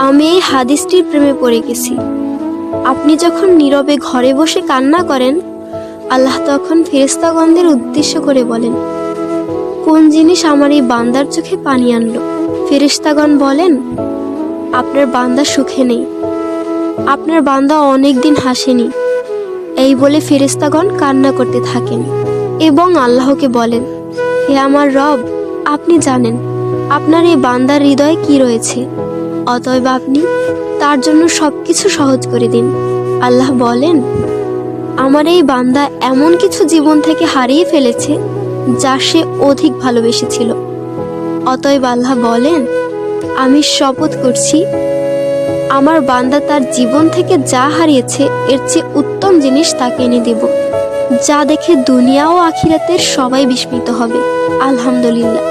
আমি এই হাদিসটির প্রেমে পড়ে গেছি। আপনি যখন নীরবে ঘরে বসে কান্না করেন, আল্লাহ তখন ফেরেশতাগণদের উদ্দেশ্য করে বলেন, কোন জিনিস আমার এই বান্দার চোখে পানি আনলো? ফেরেশতাগণ বলেন, আপনার বান্দা সুখে নেই, আপনার বান্দা অনেকদিন হাসেনি। এই বলে ফেরেশতাগণ কান্না করতে থাকেন এবং আল্লাহকে বলেন, হে আমার রব, আপনি জানেন আপনার এই বান্দার হৃদয়ে কি রয়েছে, অতএব আপনি তার জন্য সবকিছু সহজ করে দিন। আল্লাহ বলেন, আমার এই বান্দা এমন কিছু জীবন থেকে হারিয়ে ফেলেছে যা সে অধিক ভালোবেসেছিল। অতএব আল্লাহ বলেন, আমি শপথ করছি, আমার বান্দা তার জীবন থেকে যা হারিয়েছে এর চেয়ে উত্তম জিনিস তাকে এনে দেব, যা দেখে দুনিয়া ও আখিরাতের সবাই বিস্মিত হবে। আলহামদুলিল্লাহ।